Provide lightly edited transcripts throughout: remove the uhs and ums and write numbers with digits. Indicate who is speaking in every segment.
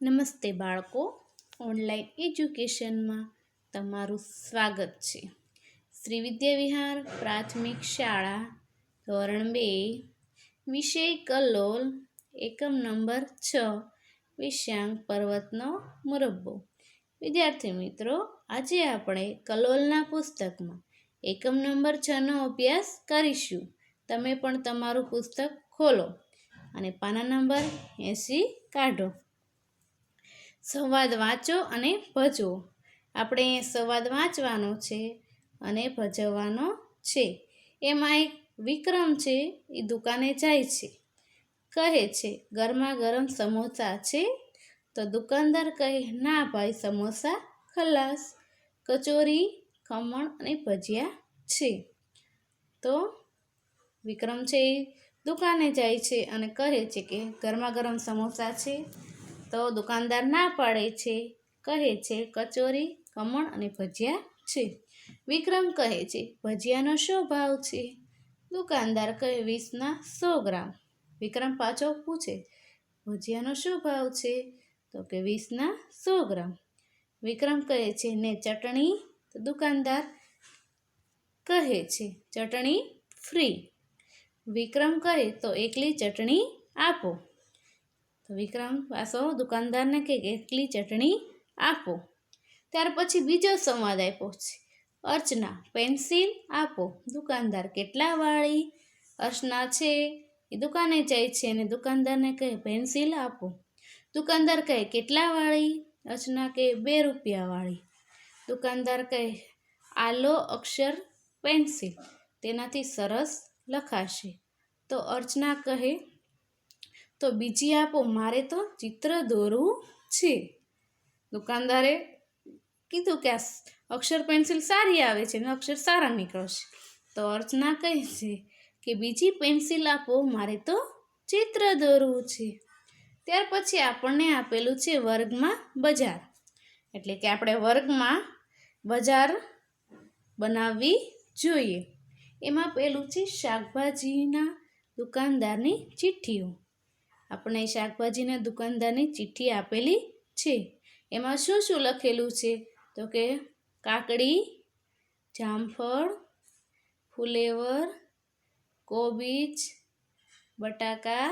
Speaker 1: નમસ્તે બાળકો, ઓનલાઈન એજ્યુકેશનમાં તમારું સ્વાગત છે. શ્રી વિદ્યાવિહાર પ્રાથમિક શાળા ધોરણ 2 વિષય કલોલ એકમ નંબર 6 વિષયાંક પર્વતનો મુરબ્બો. વિદ્યાર્થી મિત્રો, આજે આપણે કલોલના પુસ્તકમાં એકમ નંબર 6નો અભ્યાસ કરીશું. તમે પણ તમારું પુસ્તક ખોલો અને પાના નંબર 80 કાઢો. સંવાદ વાંચો અને ભજવો. આપણે સંવાદ વાંચવાનો છે અને ભજવવાનો છે. એમાં એક વિક્રમ છે, એ દુકાને જાય છે. કહે છે, ગરમા ગરમ સમોસા છે? તો દુકાનદાર કહે, ના ભાઈ, સમોસા ખલાસ. કચોરી, ખમણ અને ભજીયા છે. તો વિક્રમ છે એ દુકાને જાય છે અને કહે છે કે ગરમા ગરમ સમોસા છે? તો દુકાનદાર ના પાડે છે, કહે છે કચોરી, ખમણ અને ભજીયા છે. વિક્રમ કહે છે, ભજીયાનો શું ભાવ છે? દુકાનદાર કહે, 20ના 100 ગ્રામ. વિક્રમ પાછો પૂછે, ભજીયાનો શું ભાવ છે? તો કે 20ના 100 ગ્રામ. વિક્રમ કહે છે, ને ચટણી? તો દુકાનદાર કહે છે, ચટણી ફ્રી. વિક્રમ કહે, તો એકલી ચટણી આપો. તો વિક્રમ પાછો દુકાનદારને કહે કે એકલી ચટણી આપો. ત્યાર પછી બીજો સંવાદ આપ્યો છે. અર્ચના, પેન્સિલ આપો. દુકાનદાર, કેટલા વાળી? અર્ચના છે એ દુકાને જાય છે અને દુકાનદારને કહે, પેન્સિલ આપો. દુકાનદાર કહે, કેટલા વાળી? અર્ચના કહે, 2 રૂપિયા વાળી. દુકાનદાર કહે, આ લો અક્ષર પેન્સિલ, તેનાથી સરસ લખાશે. તો અર્ચના કહે, તો બીજી આપો, મારે તો ચિત્ર દોરવું છે. દુકાનદારે કીધું કે આ અક્ષર પેન્સિલ સારી આવે છે ને અક્ષર સારા નીકળશે. તો અર્ચના કહે છે કે બીજી પેન્સિલ આપો, મારે તો ચિત્ર દોરવું છે. ત્યાર પછી આપણને આપેલું છે વર્ગમાં બજાર. એટલે કે આપણે વર્ગમાં બજાર બનાવવી જોઈએ. એમાં પેલું છે શાકભાજીના દુકાનદારની ચિઠ્ઠીઓ. આપણે શાકભાજીના દુકાનદારની ચિઠ્ઠી આપેલી છે. એમાં શું શું લખેલું છે? તો કે કાકડી, જામફળ, ફુલેવર, કોબીજ, બટાકા,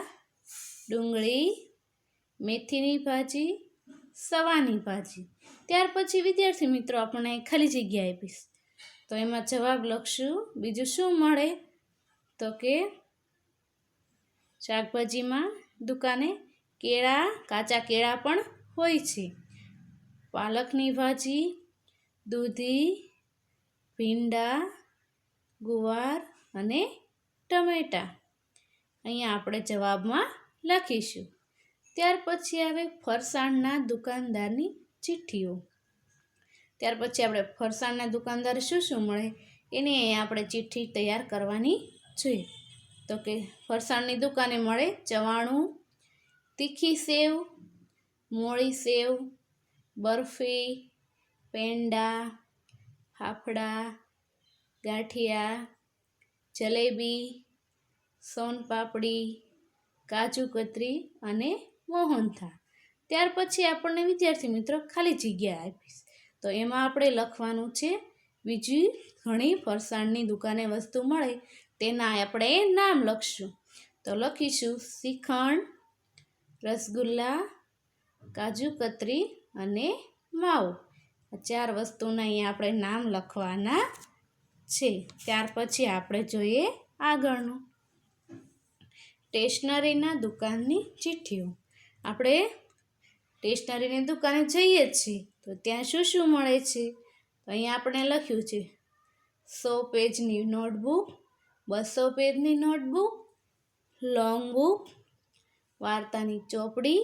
Speaker 1: ડુંગળી, મેથીની ભાજી, સવાની ભાજી. ત્યાર પછી વિદ્યાર્થી મિત્રો, આપણને ખાલી જગ્યા આપીશ તો એમાં જવાબ લખશું. બીજું શું મળે? તો કે શાકભાજીમાં દુકાને કેળા, કાચા કેળા પણ હોય છે. પાલકની ભાજી, દૂધી, ભીંડા, ગુવાર અને ટમેટાં. અહીંયા આપણે જવાબમાં લખીશું. ત્યાર પછી આવે ફરસાણના દુકાનદારની ચિઠ્ઠીઓ. ત્યાર પછી આપણે ફરસાણના દુકાનદાર શું શું મળે એની અહીંયા આપણે ચિઠ્ઠી તૈયાર કરવાની જોઈએ. તો કે ફરસાણની દુકાને મળે ચવાણું, તીખી સેવ, મોળી સેવ, બરફી, પેંડા, ફાફડા, ગાંઠિયા, જલેબી, સોનપાપડી, કાજુ કતરી અને મોહનથાળ. ત્યાર પછી આપણને વિદ્યાર્થી મિત્રો ખાલી જગ્યા આપીશ તો એમાં આપણે લખવાનું છે બીજી ઘણી ફરસાણની દુકાને વસ્તુ મળે તેના આપણે નામ લખશું. તો લખીશું શ્રીખંડ, રસગુલ્લા, કાજુ કતરી અને માવો. આ 4 વસ્તુના અહીંયા આપણે નામ લખવાના છે. ત્યાર પછી આપણે જોઈએ આગળનું. સ્ટેશનરીના દુકાનની ચિઠ્ઠીઓ. આપણે સ્ટેશનરીની દુકાને જઈએ છીએ તો ત્યાં શું શું મળે છે? તો અહીંયા આપણે લખ્યું છે 100 પેજની નોટબુક, 200 પેજની નોટબુક, લોંગ બુક, વાર્તાની ચોપડી,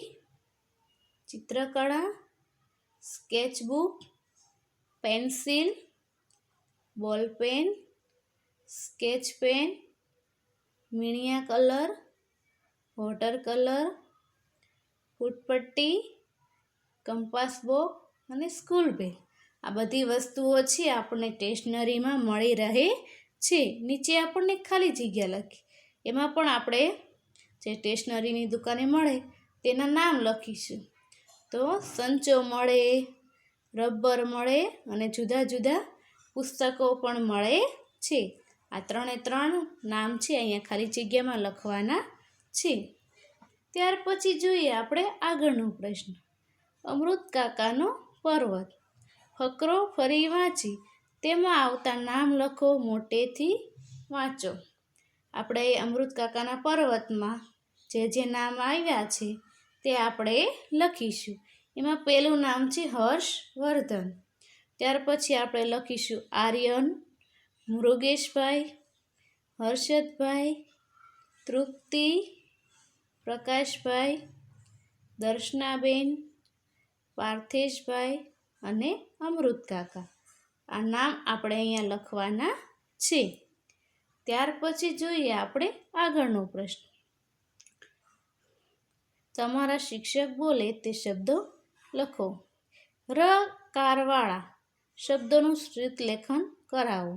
Speaker 1: ચિત્રકળા, sketchbook, pencil, ballpen, sketch pen, મીણિયા કલર, વોટર કલર, ફૂટપટ્ટી, કંપાસ બોક્સ અને સ્કૂલ બેગ. આ બધી વસ્તુઓ છે આપણને સ્ટેશનરીમાં મળી રહે છે. નીચે આપણને ખાલી જગ્યા લખી એમાં પણ આપણે જે સ્ટેશનરીની દુકાને મળે તેના નામ લખીશું. તો સંચો મળે, રબર મળે અને જુદા જુદા પુસ્તકો પણ મળે છે. આ 3 નામ છે અહીંયા ખાલી જગ્યામાં લખવાના છે. ત્યાર પછી જોઈએ આપણે આગળનો પ્રશ્ન. અમૃત કાકાનો પર્વત. ફકરો ફરી વાંચી તેમાં આવતા નામ લખો, મોટેથી વાંચો. આપણે અમૃત કાકાના પર્વતમાં જે નામ આવ્યા છે તે આપણે લખીશું. એમાં પહેલું નામ છે હર્ષવર્ધન. ત્યાર પછી આપણે લખીશું આર્યન, મૃગેશભાઈ, હર્ષદભાઈ, તૃપ્તિ, પ્રકાશભાઈ, દર્શનાબેન, પાર્થેશભાઈ અને અમૃત કાકા. આ નામ આપણે અહીંયા લખવાના છે. ત્યાર પછી જોઈએ આપણે આગળનો પ્રશ્ન. તમારા શિક્ષક બોલે તે શબ્દો લખો. રકારવાળા શબ્દોનું શ્રુત લેખન કરાવો.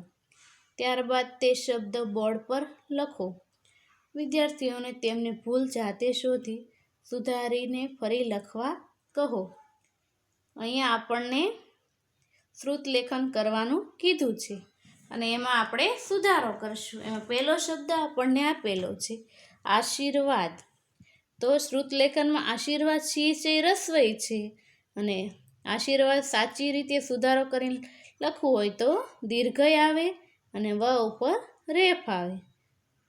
Speaker 1: ત્યારબાદ તે શબ્દ બોર્ડ પર લખો. વિદ્યાર્થીઓને તેમની ભૂલ જાતે શોધી સુધારીને ફરી લખવા કહો. અહીંયા આપણને શ્રુત લેખન કરવાનું કીધું છે અને એમાં આપણે સુધારો કરશું. એમાં પહેલો શબ્દ આપણને આપેલો છે આશીર્વાદ. તો શ્રુત લેખનમાં આશીર્વાદ છે રસ્વઈ છે અને આશીર્વાદ સાચી રીતે સુધારો કરીને લખવું હોય તો દીર્ઘય આવે અને વ ઉપર રેફ આવે.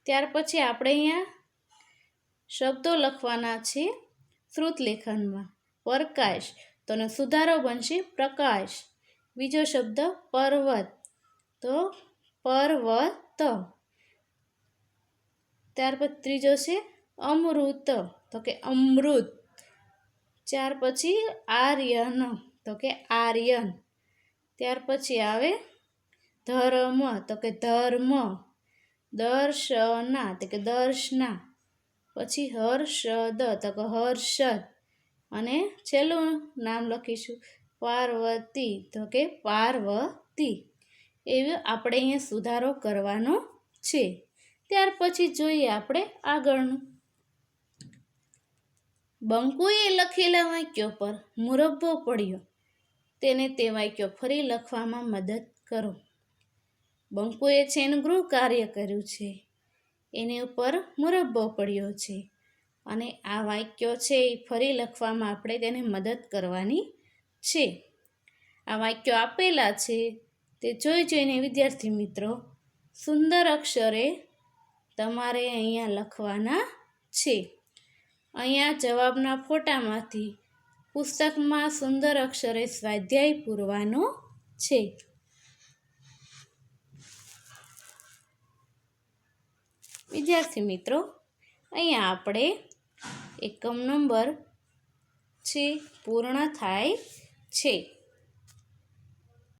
Speaker 1: ત્યાર પછી આપણે અહીંયા શબ્દો લખવાના છે શ્રુત લેખનમાં. પ્રકાશ તો સુધારો બનશે પ્રકાશ. બીજો શબ્દ પર્વત તો પર્વત. ત્યાર પછી ત્રીજો છે અમૃત તો કે અમૃત. ત્યાર પછી આર્યન તો કે આર્યન. ત્યાર પછી આવે ધર્મ તો કે ધર્મ. દર્શના તો કે દર્શના. પછી હર્ષદ તો કે હર્ષદ. અને છેલ્લું નામ લખીશું પાર્વતી તો કે પાર્વતી. એવી આપણે અહીંયા સુધારો કરવાનો છે. ત્યાર પછી જોઈએ આપણે આગળનું. બંકુએ લખેલા વાક્યો પર મુરબ્બો પડ્યો. તેને તે વાક્યો ફરી લખવામાં મદદ કરો. બંકુએ છે એનું ગૃહ કાર્ય કર્યું છે, એની ઉપર મુરબ્બો પડ્યો છે અને આ વાક્યો છે એ ફરી લખવામાં આપણે તેને મદદ કરવાની છે. આ વાક્યો આપેલા છે તે જોઈને વિદ્યાર્થી મિત્રો સુંદર અક્ષરે તમારે અહીંયા લખવાના છે. અહીંયા જવાબના ફોટામાંથી પુસ્તકમાં સુંદર અક્ષરે સ્વાધ્યાય પૂરવાનો છે. વિદ્યાર્થી મિત્રો અહીંયા આપણે એકમ નંબર છે પૂર્ણ થાય છે.